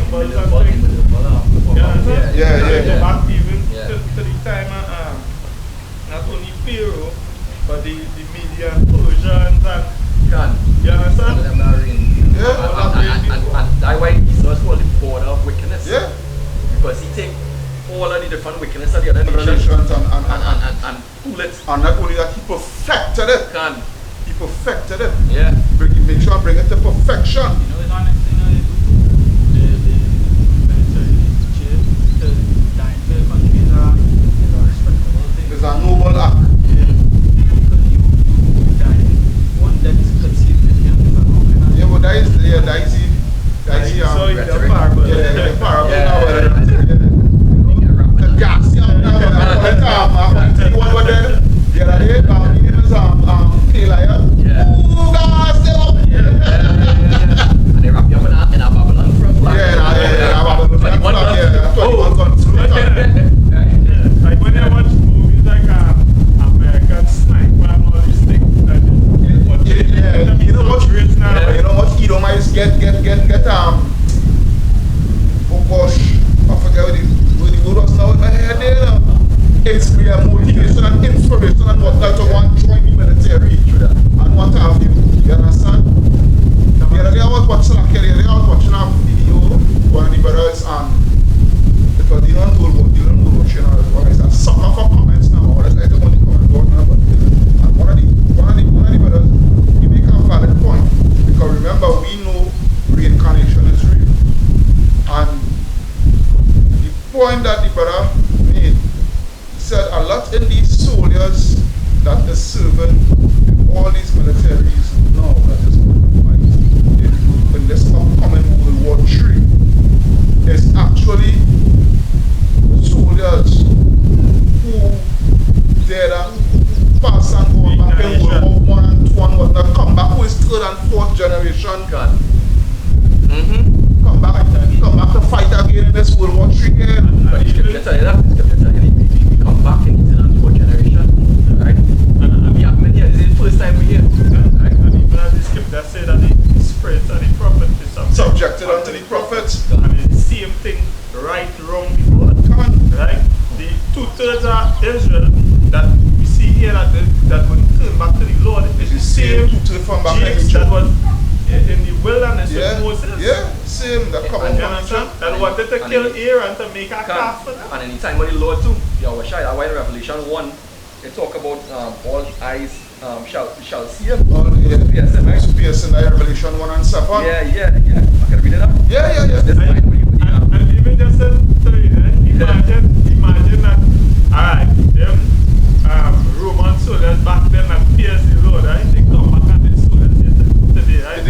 symbols and things. Yeah. Back even to the time not only Pharaoh, but the media and Persians and you understand? And that's why he's also called the border of wickedness. Yeah. Because he take all of the different wickedness of the other nations and pull it. And not only that, he perfected it. He perfected it. Yeah. Make sure and bring it to perfection. You know, it's honest, the military to dying for the country is a respectable thing. It's a noble act. Yeah. Because you die, one that is conceived with him, yeah, but that is the parable. The parable now. The gas, the one over there, the other day, his name is Taylor. Ooh, gas, And they wrap you up in a Babylon for a flag. Like when I watch movies like American Sniper and all these things, you know what Edomites get oh gosh, I forget what the word was now in my head there. Inspiration, motivation and inspiration and whatnot to want to join the military and what have you. You understand? The other day I was watching a video, one of the brothers, and it was Dylan Bull, it's a sucker for comments now. Or I don't want to comment on now, and one of the brothers, he make a valid point. Because remember, we know reincarnation is real. And the point that the brother made, he said a lot in these soldiers that is serving in all these militaries now that is in this upcoming World War III is actually soldiers who did pass and go back in World War I and II and whatnot, come back who is third and fourth generation. Come back to fight again in this World War III here. But he kept telling you that. He come back in his and fourth generation. Right? And we have many years. This is the first time we hear. Right? And even as the scripture say that the spirits and the prophet is subjected unto the prophets. And it's the same thing, right, wrong, before. Right? The 2/3 of Israel that we see here that when turn back to the Lord, it's the same James that was in the wilderness with Moses. Yeah, same. That come that wanted to kill Aaron to make a calf for them. And anytime when the Lord too, that why in Revelation 1, they talk about all eyes shall see him. Yes, piercing Revelation 1 and 7. Yeah. I can read it up. Yeah. And even just to imagine that, alright, them Roman soldiers back then that pierced the Lord, right? They come back and the soldiers today, right?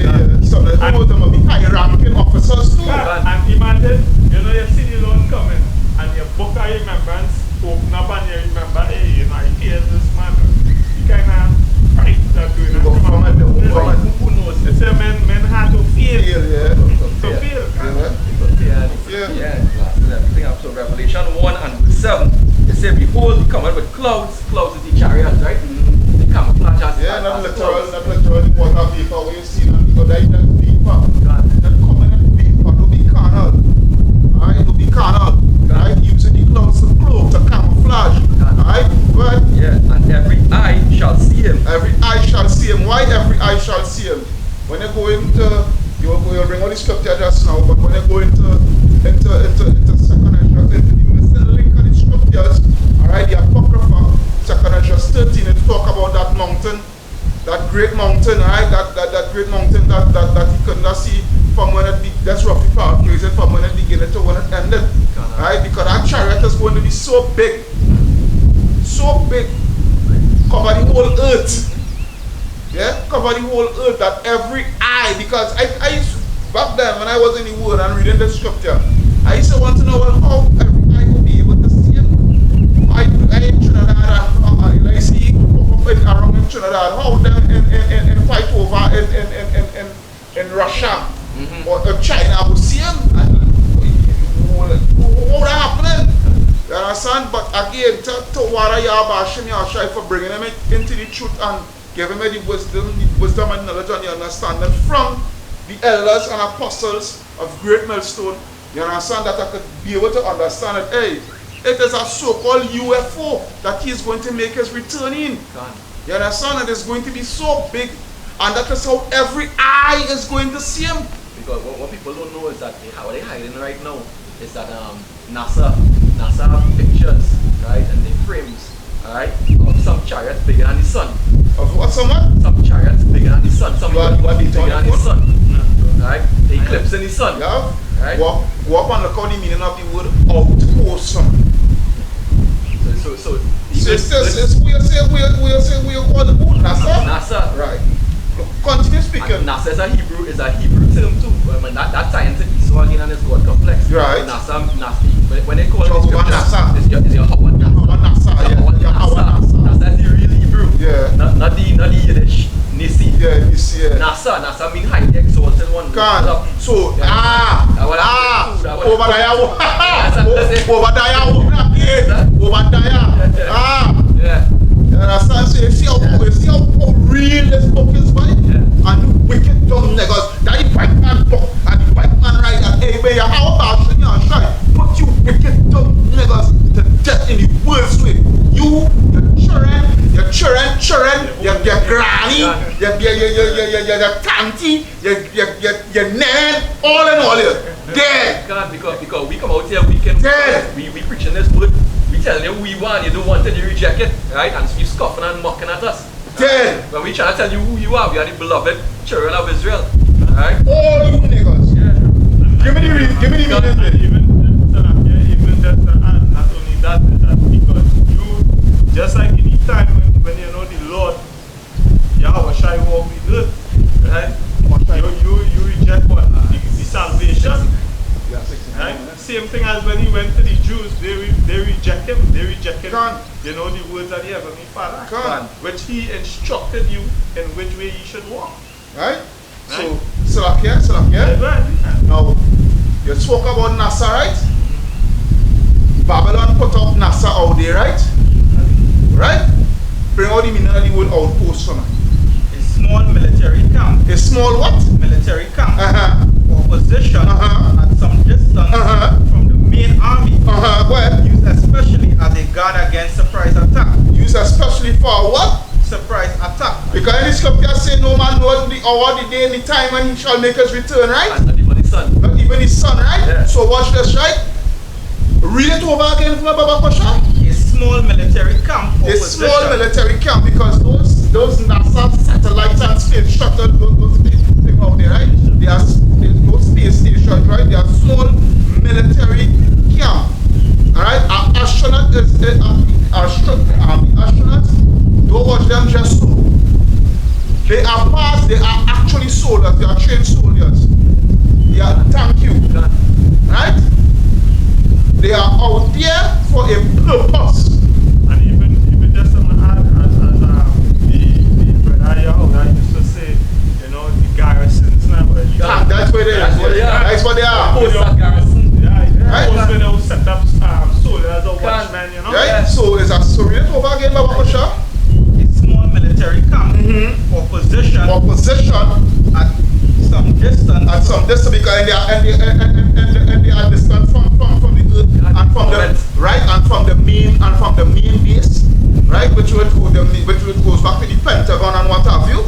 So they know them will be high-ranking officers too. And imagine, you see the Lord coming, and your book of remembrance open up and you remember, hey, I pierced this man. You kind of fright that doing that. Who knows? They say men had to feel. Everything up. So Revelation 1 and verse 7, it says, behold, he cometh with clouds. Clouds is the chariots, right? The camouflage as not literal water vapor where you see them, because that is vapor. That coming in vapor, don't be carnal. Alright, don't be carnal. Right? Using the clouds to cloak, to camouflage. Alright? Right? Yeah, and every eye shall see him. Every eye shall see him. Why every eye shall see him? When you go into, you'll bring all the scripture just now, but when you go into second Ezra, into the missing link of the scriptures, alright, the Apocrypha, second Ezra 13, it talk about that mountain, that great mountain, right? That great mountain that you couldn't see from when it began. That's roughly paraphrasing, from when it began to when it ended. Right? Because that chariot is going to be so big, cover the whole earth. Yeah, cover the whole earth, that every eye, because I used to, back then when I was in the world and reading the scripture, I used to want to know, well, how every eye will be able to see him. I in Trinidad and I see around in Trinidad, how them in fight over in Russia or China will see him. What happening? You understand? But again, to Wara Yabashim Yashai for bringing him into the truth and giving him the wisdom and knowledge and the understanding from the elders and apostles of Great Millstone You understand that I could be able to understand that, hey, it is a so-called UFO that he is going to make his return in. You understand that it's going to be so big, and that is how every eye is going to see him. Because what people don't know is that how they're hiding right now is that NASA have pictures, right, and they frames, alright, of some chariots bigger than the sun. Of what, someone? Some chariots bigger than the sun. Some What bigger than the sun. Right? The eclipse in the sun. Yeah. Right? Go up and look how the meaning of the word outpost. So we say we call the moon NASA. NASA. Right. Continue speaking. And NASA is a Hebrew term too. I mean, that science is so again and it's God complex. Right. NASA, when they call so it NASA. It's your Howard NASA. NASA is the real Hebrew. Yeah. Not the Yiddish. Nisi. Yeah, Nisi. Yeah. NASA mean high exalted one. So yeah. You see how real this book is, right? Yeah. And the wicked dumb niggas, that the white man book and the white man right and hey, man, how about put you wicked dumb niggas to death in the worst way. You, your children, your granny, your tanty, your nan, all in all here. Dead. Because we come out here, we preaching this word. We tell you we want, you don't want it, you reject it, right? And you scoffing and mocking at us. Dead. When we try to tell you who you are, we are the beloved children of Israel. Right? All you niggas. Yeah. Give me the meaning. Even just not only that because you, just like in the time when you know the Lord, Yahweh Shai walk the earth, right? You reject what? The salvation. Right? Same thing as when he went to the Jews, they reject him. You know the words of the Heavenly Father, which he instructed you in which way you should walk. Right? So Salakia. Now, you spoke about NASA, right? Babylon put up NASA out there, right? Right? Bring out the meaning of the word outpost for me. A small military camp. A small what? Military camp. Or position at some distance from the main army. Well, used especially as a guard against surprise attack. Used especially for what? Surprise attack. Because in the scripture say no man knows the hour, the day, and the time when he shall make his return, right? And not even his son. Not even his son, right? Yeah. So watch this, right? Read it over again from Baba Kosha. A small military camp. A small military camp, because those NASA satellites and space shuttles, those things out there, right? They are those space stations, right? They are small military camp. Alright? Our astronauts don't watch them just so. They are actually soldiers, they are trained soldiers. They are, thank you. Right? They are out there for a purpose. And even just to add, as the brother Yahweh used to say, you know, the garrisons now. That's where they are. That's what they are. Garrison. Right? Where they will set up soldiers or watchmen, you know. Right? So is that so read it over again, Baba Kosha? A small military camp or position at some distance. At some distance, because they are distant from the earth and from the right and from the main base, right? Which goes back to the Pentagon and what have you.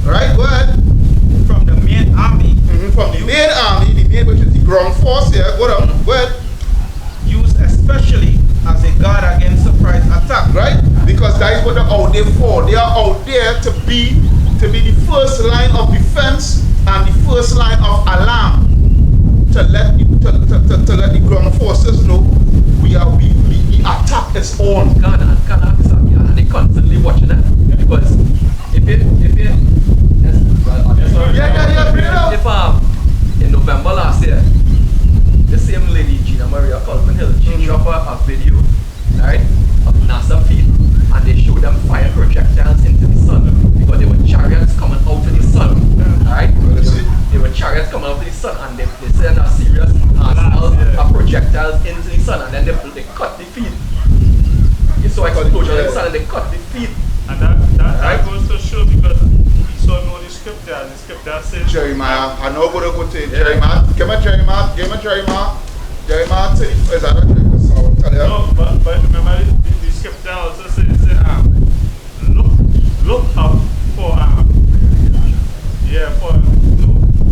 Right? Go ahead. From the main army. From the main army, which is the ground force here. Go ahead. Used especially as a guard against surprise attack. Right? Because that is what they're out there for. They are out there to be the first line of defense and the first line of alarm to let the ground forces know the attack is on. And they constantly watching it. Because if in November last year, the same lady, Gina Maria Colvin Hill, she dropped a video, right, of NASA field, and they showed them fire projectiles into the sun because there were chariots coming out of the sun, right? There were chariots coming out of the sun, and they sent a serious arsenal of projectiles into the sun, and then they cut the feed. You saw explosion in the sun, and they cut the feed. And that goes to show, because we saw know the scripture says Jeremiah. I know what I go to Jeremiah. Give me Jeremiah. Jeremiah 30. Is that right? No, but remember the scripture also says, look up for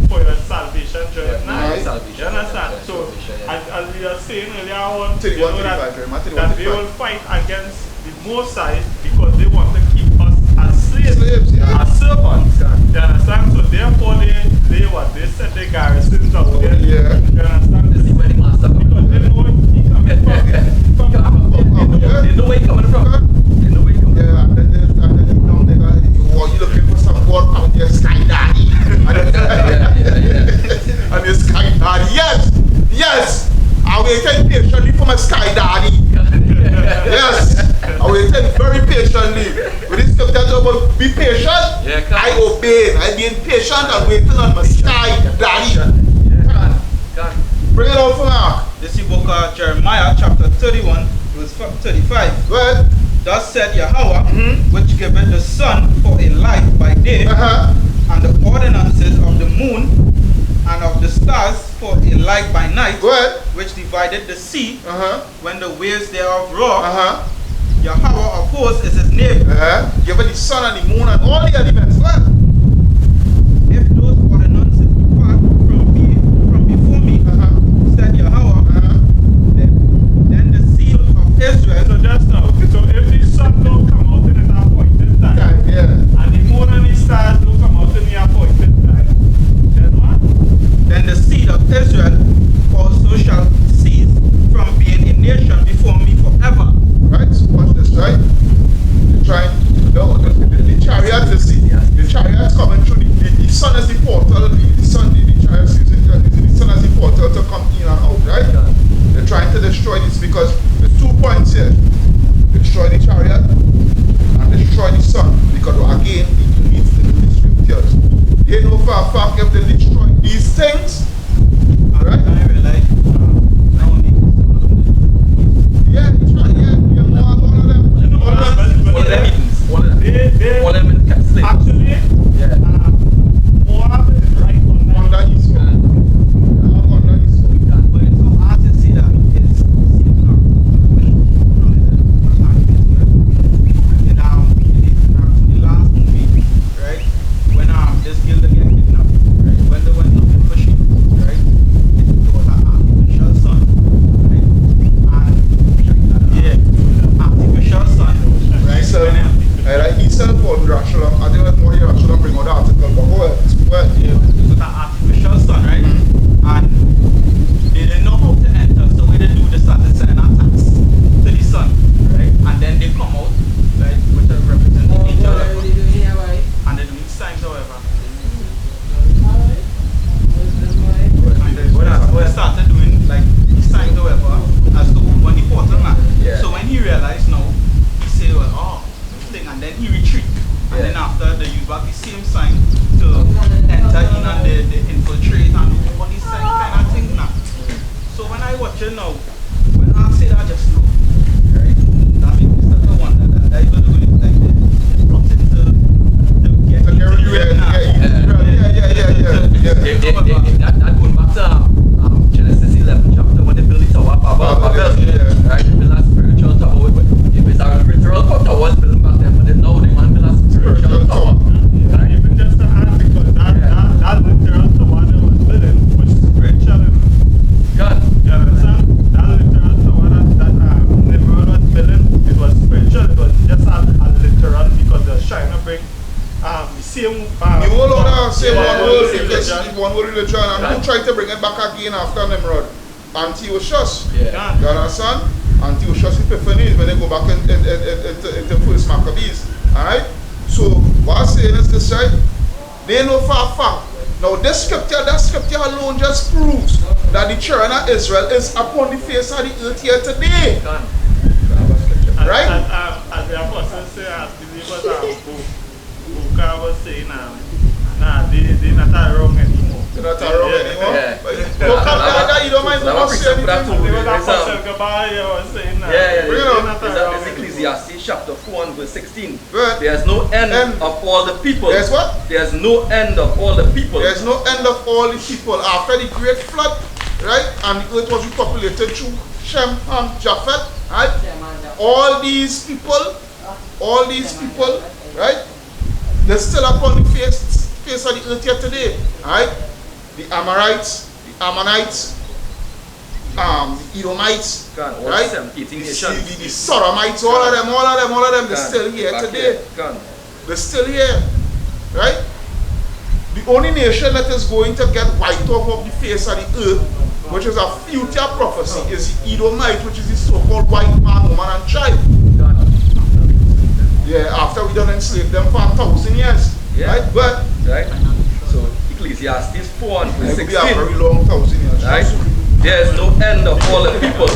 for your salvation during night. You understand? So as we are saying earlier on, you know that they will fight against the Most High because they want to keep us as slaves, as servants. You understand? So therefore they set their garrisons out there. You understand? This is where the master comes because they know he coming from. They know where he coming from. They know where he coming from. Yeah, and then you looking for some work out there, Sky Daddy. And the Sky Daddy, yes. I waited patiently for my Sky Daddy. Yes, I waited very patiently. With this scripture about be patient, I obeyed. I being patient and waiting on my Sky Daddy. Bring it out for Mark. This is book of Jeremiah chapter 31, verse 35. Well, Thus said Yahweh, which giveth the sun for a light by day, and the ordinances of the moon and of the stars for a light by night, which divided the sea when the waves thereof roar. Yahweh of hosts is his name. Given the sun and the moon and all the elements. If those ordinances depart from before me, said Yahweh, then the seed of Israel. So just now, so if the sun don't come out in an appointed time, and the moon and the stars don't come out in the appointed time, then what? Then the seed of Israel also shall cease from being a nation before me forever. Right? So watch this, right? They're trying, the chariot, the chariot's coming through, the sun is the portal, the sun is the portal to come in and out, right? They're trying to destroy this because there's 2 points here. Destroy the chariot and destroy the sun, because again it leads to the scriptures. They know for a fact if they destroy these things, right? I realize not only All of them actually, Moab is right on that east coast. but it's so hard to see that it's in the last movie, right? When this Gilda get kidnapped, right? When they went looking for sheep, right? It was an artificial sun, right? And artificial sun, right? He said for Rashullam, I think that more Rashullam bring out the article, but go ahead. It was an artificial sun, right? And they didn't know how to enter, so what they do, they started sending attacks to the sun, right? And then they come out, right, which represent each other. And they're doing signs, however. And they started doing like these signs, however, as to when the portal man. So when he realized now, he said, well, oh, thing, and then he retreat. And then after they use back the same sign to enter in and they infiltrate and all these kind of things now. So when I watch it now, when I say that just now, right, that makes me start to wonder that even though it's like they plotting to get into the realm now. That going back to Genesis 11 chapter when they build the tower of Babel, right? They build a spiritual tower. If it's a literal tower, building back then, but then now they want to build a spiritual tower. Right? Even just to add, because that literal tower they was building was spiritual. God. You understand? That literal tower that Nimrod was building, it was spiritual. It was just a literal because they're trying to bring the same You will order say one word religion and who tried to bring it back again after Nimrod? Antiochus. You understand? Antiochus Epiphanes when they go back into first Maccabees. Alright? So what I'm saying is this, right? They know for a fact. Now this scripture, that scripture alone just proves that the children of Israel is upon the face of the earth here today. Right? As the apostles say, as believers who was saying, they're not wrong anymore. They're not wrong anymore? You don't mind not saying anything. They were the apostle Gabriel was saying it's Ecclesiastes chapter 4 1 verse 16. Right. There's no end of all the people. There's what? There's no end of all the people. There's no end of all the people. After the great flood, right? And the earth was repopulated through Shem, Ham, Japheth, right? All these people, right? They're still upon the face of the earth here today, right? The Amorites, the Ammonites, the Edomites, right? The Sodomites, all of them, they're still here today. They're still here, right? The only nation that is going to get wiped off of the face of the earth, which is a future prophecy, is the Edomite, which is the so-called white man, woman, and child. Yeah, after we done enslave them for 1,000 years. Yeah. Right? But so Ecclesiastes 4 and verse 16. It will be a very long 1,000 years. Right? There is no end of all the people,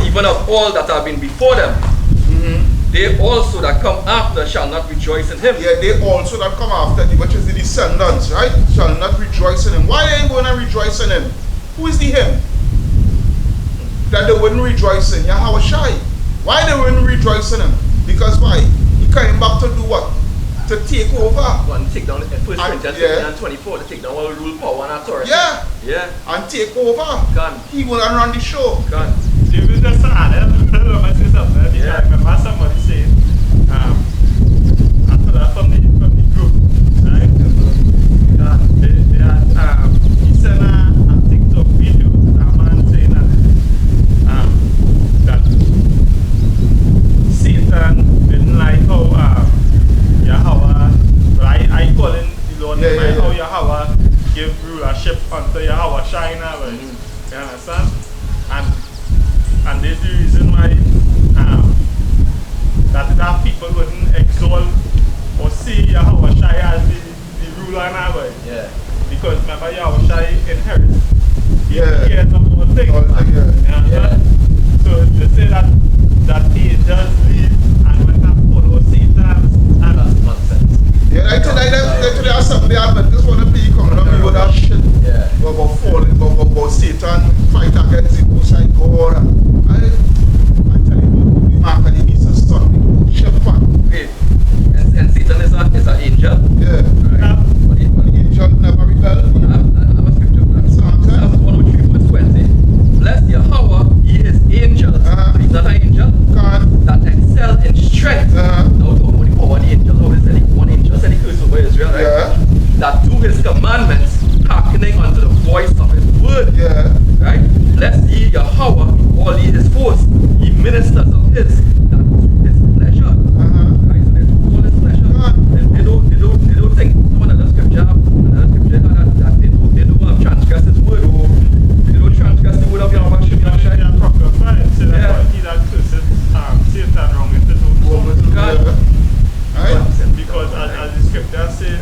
even of all that have been before them. They also that come after shall not rejoice in him. Yeah, they also that come after thee, which is the descendants, right? Shall not rejoice in him. Why they ain't going to rejoice in him? Who is the him? That they wouldn't rejoice in Yahweh Shai. Why they wouldn't rejoice in him? Because why? He came back to do what? To take over. And take down 1 Corinthians 24 to take down all rule, power, and authority. Yeah. Yeah. And take over. He will run the show. If you just add it, I say something. Yeah. I remember somebody saying, after that from the group, right? They had he sent a TikTok video with a man saying that Satan didn't like how Yahweh, but I call him the Lord, how Yahweh gave rulership unto Yahweh Shina, right? You understand? And there's the reason why that people wouldn't exalt or see Yahweh Shai as the ruler now, right? Yeah. Because remember Yahweh Shai inherits. He Yeah. cares of all things. So they say that angels leave and when that follow Satan, and That's nonsense. Yeah, like today or something they have, but this one of people coming up with that shit. Yeah. About falling, about Satan, fight against the Most High God. I tell you, Mark and the Beast is son, shepherd. Wait. And Satan is an angel? Yeah. Right. The angel never rebelled. I have a scripture for that. Psalms 103 verse 20. Bless Yahweh, ye his angels. But he's not an angel. That excel in strength. Now talking about the power of the angel. How is it? One angel said he cursed over Israel, right? Yeah. That do his commandments, hearkening unto the voice of his word. Yeah. Right? Bless ye Yahweh, all ye his hosts, ye ministers of his, that do his pleasure. Right? So they do all his pleasure. They don't think some another scripture that they don't have transgressed his word, or they don't transgress the word of Yahweh. so that's why he that curses Satan wrong if they don't know. Because as the scripture say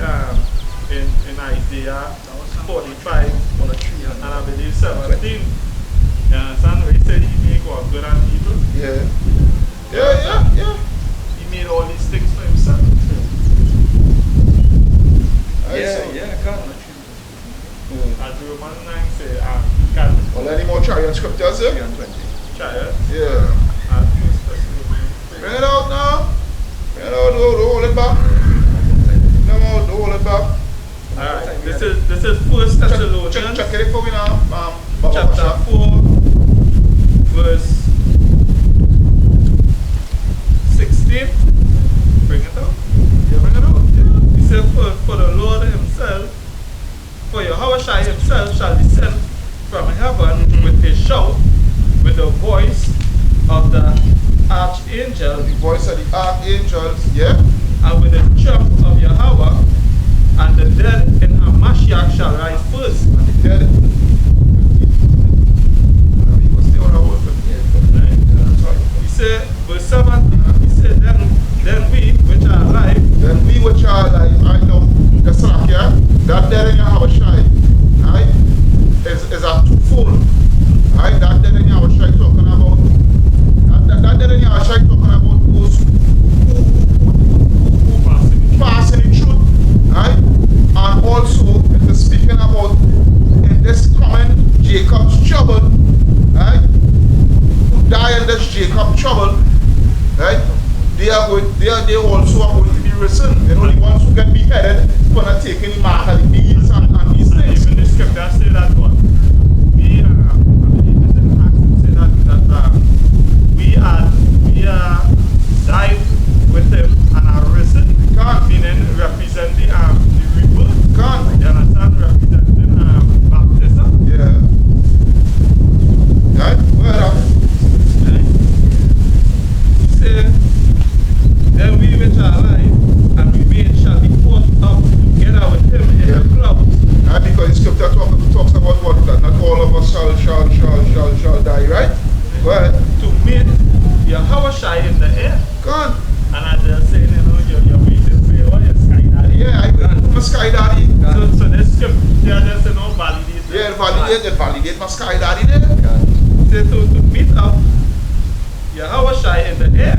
in Isaiah 45 and I believe 17, you understand where he said he made God good and evil? Yeah. He made all these things for himself. As Romans 9 say, Well, any more chariot scriptures here? Chariot. Yeah. Bring it out now. Bring it out, don't hold it back. No, don't hold it back. Alright, this is First Thessalonians. Check it for me now. Chapter 4, verse 16. Bring it out. Yeah, bring it out. Yeah. He said, for the Lord himself, for Yahweh Shai himself shall descend from heaven with a shout, with the voice of the archangel, The voice of the archangels, yeah? and with the trump of Yahweh, and the dead in Hamashiach shall rise first. And the dead. He was still on our work. He said, verse 7, he said, then we which are alive, Then we which are alive, I know, the Salakia, that dead in Yahweh Shai, right, is a twofold. Right, that dead in Yahweh Shai talking about, that dead in Yahweh Shai talking about those who pass in the truth, right, and also it is speaking about in this they also are going to be risen. You know, the ones who get beheaded for not taking the mark of the beast and these things. Even the scripture say that one. We I believe it's in Acts it say that we are died with him and are risen. Meaning represent the rebirth. You understand? Representing baptism. Yeah. Right? Well, he said, then we which are alive and remain shall be caught up together with him in the clouds. Because the scripture talks about what? That not all of us shall die, right? Go ahead. To meet Yahweh in the air. Go on. And I just saying, you know, you're waiting for your sky daddy. Yeah, I'm a sky daddy. So this scripture just, you know, validate. Yeah, validate my sky daddy there. So to meet up Yahweh in the air,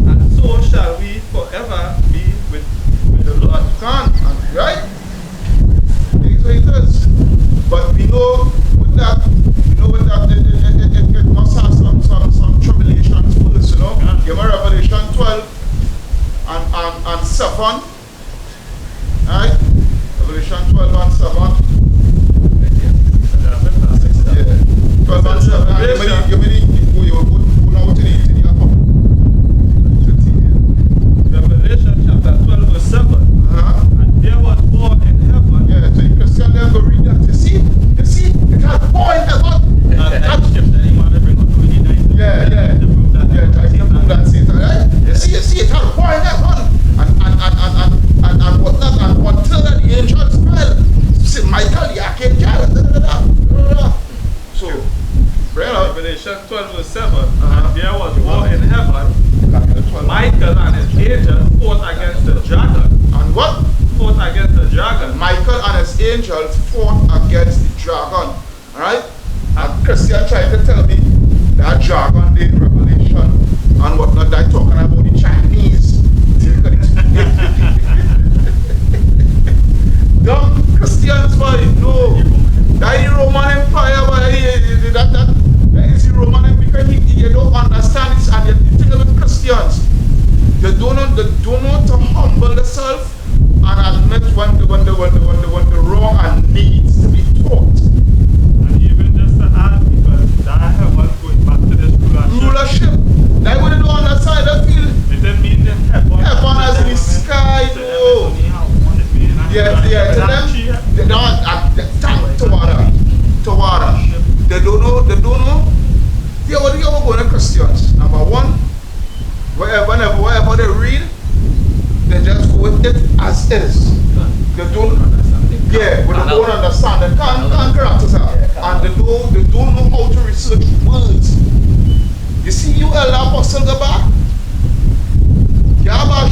and so shall we forever be with the Lord. Right? It is. But we know with that, it must have some tribulations first, you know. Give me Revelation 12 and 7. Right? Revelation 12 and 7. Yeah. 12 and 7. You go now to the Revelation chapter 12 verse 7. And there was war in heaven. Yeah, so the Christian then go read that. You see, it has war in heaven. That scripture you want to bring up to the 9. Yeah, try to prove that Satan, right? You see, it has war in heaven. And whatnot, and until the angels fell. See, Michael, the archangel, So, Revelation 12 verse 7. And there was war in heaven. Michael and his angels fought against the dragon. And what? Fought against the dragon. Michael and his angels fought against the dragon. Alright? And Christian tried to tell me that dragon in Revelation and whatnot, they're talking about the Chinese. Dumb Christians, boy. No. That is the Roman Empire, boy. That is the Roman Empire because you don't understand this. And the thing with Christians, you don't know to humble yourself and admit when the wrong and needs to be taught. And even just to add, because that heaven going back to this rulership. That when you don't understand the field. It didn't mean the heaven. Heaven as in the sky, no. Yeah, to them, they don't thank to water. They don't know. Yeah, what do you go to Christians? Number one, wherever they read, they just go with it as is. They don't understand. Yeah, but they don't understand. They can't grasp it. And they don't know how to research words. You see, you elder apostle the back. Yahweh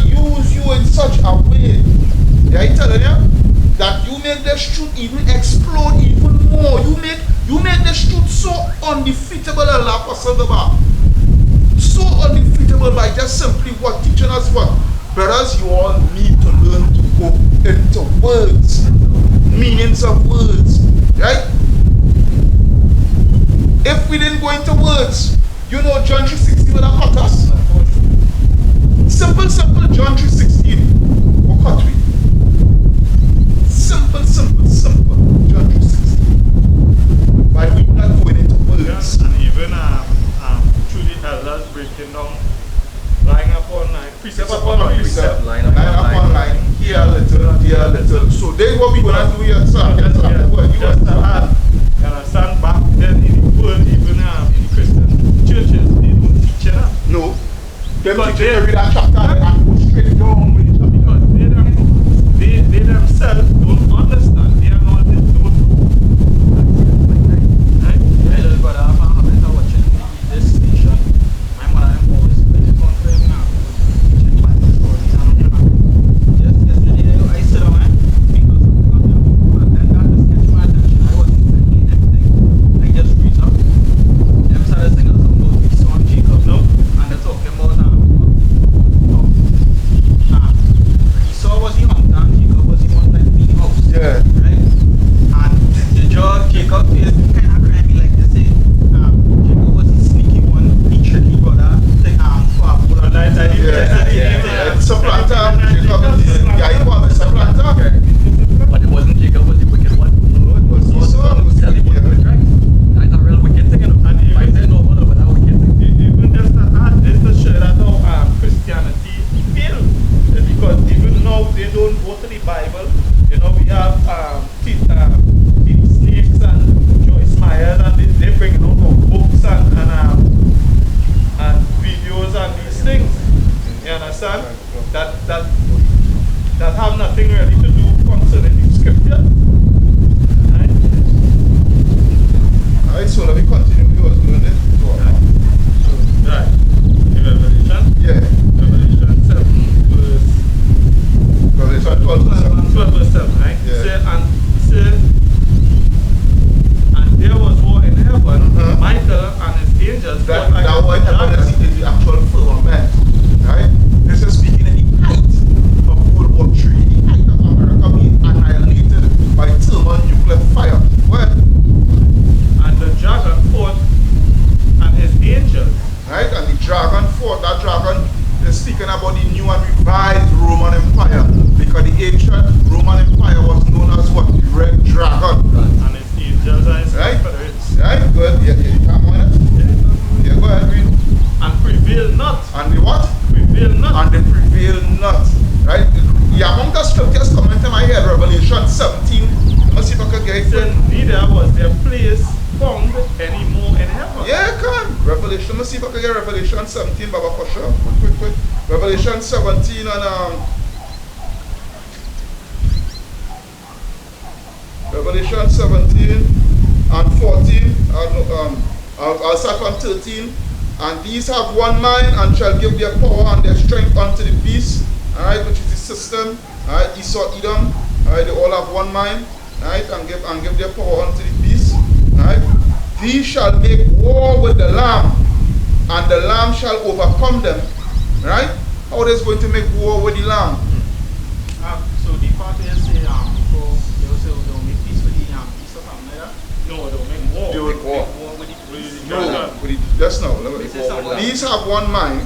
use you in such a way. Yeah, I telling you that you make this truth even explode even more. You make this truth so undefeatable, elder apostle the back. So undefeatable by just simply what teaching us what. Brothers, you all need to learn to go into words, meanings of words, right? If we didn't go into words, you know John 3:16 would have cut us. Simple, John 3:16 will cut we. Simple, John 3:16. By we not going into words. And even through the elders breaking down line upon line, precept upon precept, line upon line, here a little, there a little. So then what we gonna do here, sir? Just to add, you understand, back then in the world, even in the Christian churches, they don't teach it up. No. Them teachers read that chapter and go straight down with it. Because they themselves don't understand. They are not, they don't know. Right? Yeah, little brother, I'm watching this station. My mother and always been confirmed now. Yesterday I sit down because and then that just catch my attention. I wasn't thinking anything. I just read up. Them started singing something about the son Jacob, no? And they're talking about Esau was the hunter and Jacob was the one that being out. so let me continue with what's going on. Right. In Revelation? Yeah. Revelation 7 verse... Revelation 12 verse 7. 12 verse 7, right? Yeah. And there was war in heaven, Michael and his angels fought That war in against the heaven dragon. is the actual firmament. Right? This is speaking in the height of World War III, the height of America being annihilated by thermal nuclear fire. Well, And the dragon fought and his angels. right? And the dragon fought. That dragon is speaking about the new and revised Roman Empire, because the ancient Roman Empire was known as what? The Red Dragon. And his angels and his Right? confederates. Right? Good. Yeah, you come on it? Yeah, go ahead, read. And prevail not. And the what? Prevail not. And they prevail not. Right? The amount of scriptures coming to my head, Revelation 17. Let me see if I can get it. Said neither was their place found anymore in heaven. Yeah, come on. Revelation. Let me see if I can get Revelation 17, Baba, for sure. Quick. Revelation 17 and Revelation 17 and 14. I'll start from 13. And these have one mind and shall give their power and their strength unto the beast, alright, which is the system, alright, Esau, Edom, alright, they all have one mind, alright, and give their power unto the beast, alright. These shall make war with the Lamb, and the Lamb shall overcome them, right? How are they going to make war with the Lamb? So the part is say, so they will say they'll make peace with the peace or something like that? No, they'll make war. They will Make war with the No, just now. These have one mind,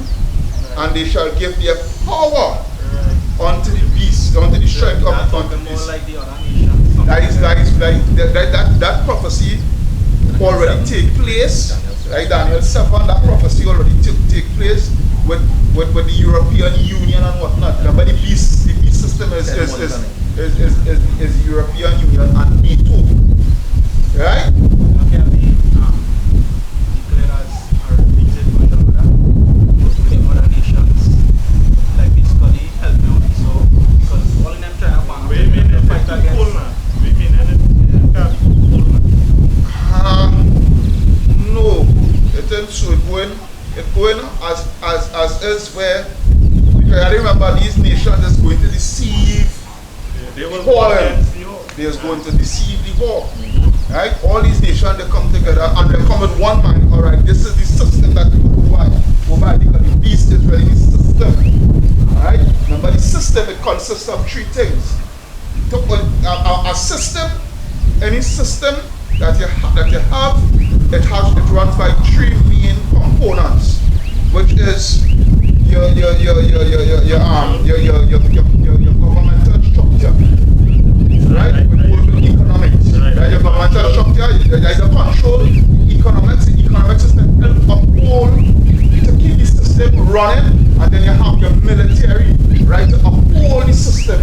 and they shall give their power unto the beast, unto the strength of the beast. like the other nations. That prophecy already take place. Right, Daniel 7, that prophecy already take place with the European Union and whatnot. Remember, the beast system is the European Union and NATO. Right? Can be declared as a repeated version of that. Most of the other nations, like basically help me out. So, because all of them trying to find We mean it fight too against. cool, man. We mean it can't be cool, man. No, it isn't so. It's going as is where, because I remember these nations is going to deceive. They will war against you. They is going to deceive the war. Right? All these nations, they come together and they come with one mind. Alright, this is the system that we go by, because the beast is really the system. Alright? Remember, the system, it consists of three things. A system, any system that you have, it runs by three main components, which is your governmental structure, right? Which goes with economics. Right? Your governmental structure, there is a control economics. The economic system helps uphold to keep the system running, and then you have your military, right, to uphold the system,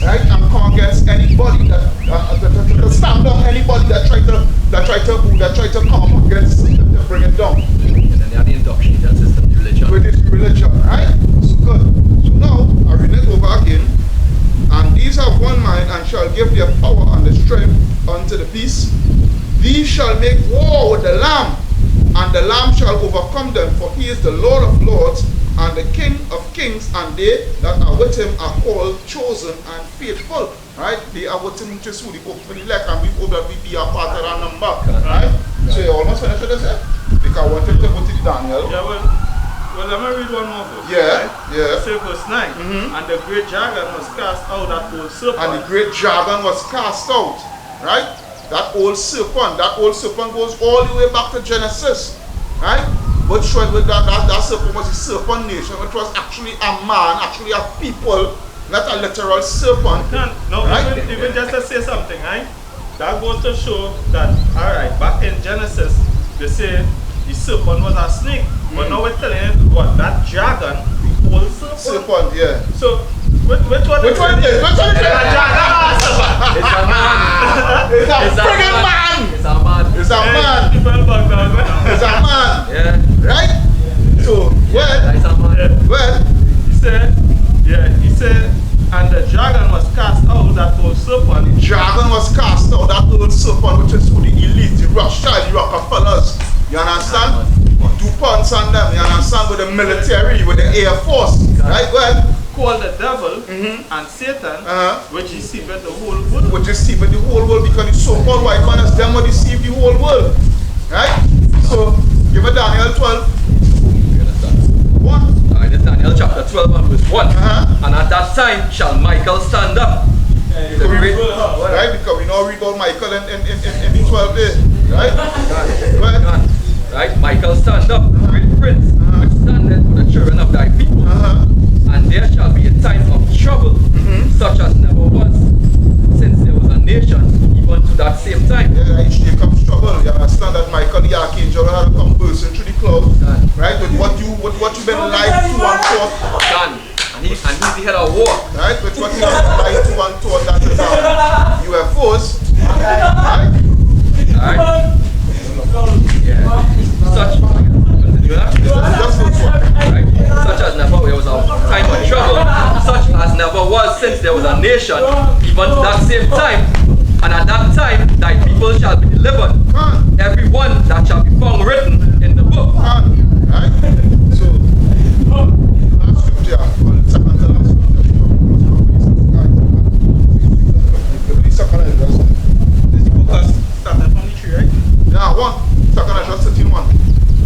right, and come against anybody to stand down anybody that try to come up against the system to bring it down. And then they have the indoctrination system, religion. With this religion, right? So good. So now I read it over again. And these have one mind and shall give their power and the strength unto the beast. These shall make war with the Lamb, and the Lamb shall overcome them, for he is the Lord of lords and the King of kings, and they that are with him are called, chosen, and faithful. Right? They are with him, which is who the hope for the elect, and we hope that we be a part of that number. Right? So you almost finished with this, eh? Because I wanted to go to Daniel. Yeah, well, let me read one more verse. Yeah, right? yeah. Say verse 9. And the great dragon was cast out, that old serpent. And the great dragon was cast out. Right? That old serpent goes all the way back to Genesis. Right? But showing with that serpent was a serpent nation, which was actually a man, actually a people, not a literal serpent. No, right? even just to say something, right? That goes to show that, alright, back in Genesis, they say the serpent was a snake. But now we're telling you what, that dragon, the old serpent. Serpent, yeah. So, which one is it? Which one is it? It's a dragon or a serpent? It's a man. It's a friggin' man! It's a man. It's a man! He fell back down. It's a man! Yeah. Right? So, well, It's a man. well, he said, and the dragon was cast out, that old serpent. the dragon was cast out, that old serpent, which is who the elite, the Rothschild, the Rockefellers, you understand? DuPonts and them, you understand? With the military, with the Air Force, right? Well, call the devil and Satan, which deceiveth the whole world. Which deceiveth the whole world, because the so-called white man has them who deceive the whole world, right? So, give it Daniel 12. 1. Alright, this Daniel chapter 12 and verse 1. And at that time shall Michael stand up. Right, because we know read about Michael in the 12 days, right? Right, Michael stand up, great prince, which standeth for the children of thy people. And there shall be a time of trouble, such as never was, since there was a nation, even to that same time. Yeah, right, here comes trouble. You understand that Michael the archangel had to come bursting through the cloud, right? With what you've been lied to and taught. And he's the head of war. Right, with what you have lied to and taught, that is UFOs. Right? Alright. Yeah. Such as never, there was a time of trouble, such as never was since there was a nation, even to that same time. And at that time, thy people shall be delivered, every one that shall be found written in the book. Right? So, last scripture, second to last scripture. This book has started from the tree, right? Yeah, 1. Second Ezra 13:1.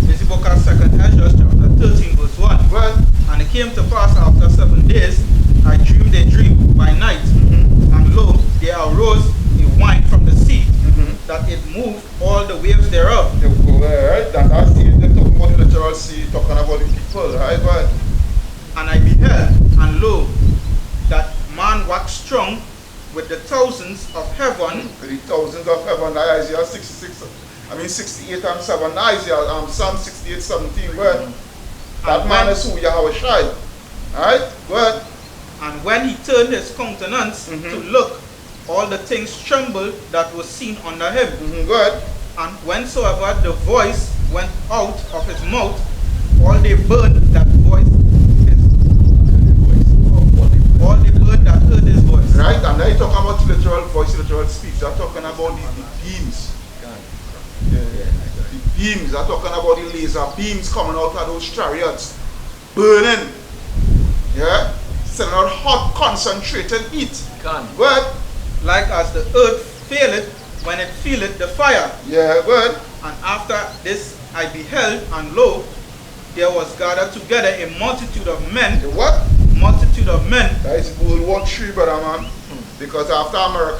This book has 2nd Ezra chapter 13 verse 1. Well, And it came to pass after 7 days, I dreamed a dream by night, and lo, there arose a wind from the sea, that it moved all the waves thereof. Right, and that's they're talking about the literal sea, talking about the people, right? Well, And I beheld, and lo, that man waxed strong with the thousands of heaven. the thousands of heaven, Isaiah 68 and 7, Isaiah, Psalm 68, 17, well, that man is who Yahweh Shai. Alright, well. And when he turned his countenance to look, all the things trembled that was seen under him. Good. And whensoever the voice went out of his mouth, all they burned that voice. All they burned that heard his voice. Right, and now you're talking about literal voice, literal speech. They're talking about the beams. The beams. They're talking about the laser beams coming out of those chariots, burning. Yeah? Sending out hot, concentrated heat. Good. Like as the earth faileth when it feeleth the fire. Yeah, good. And after this I beheld, and lo, there was gathered together a multitude of men. The what? Multitude of men. That is World War III, brother man. Because after America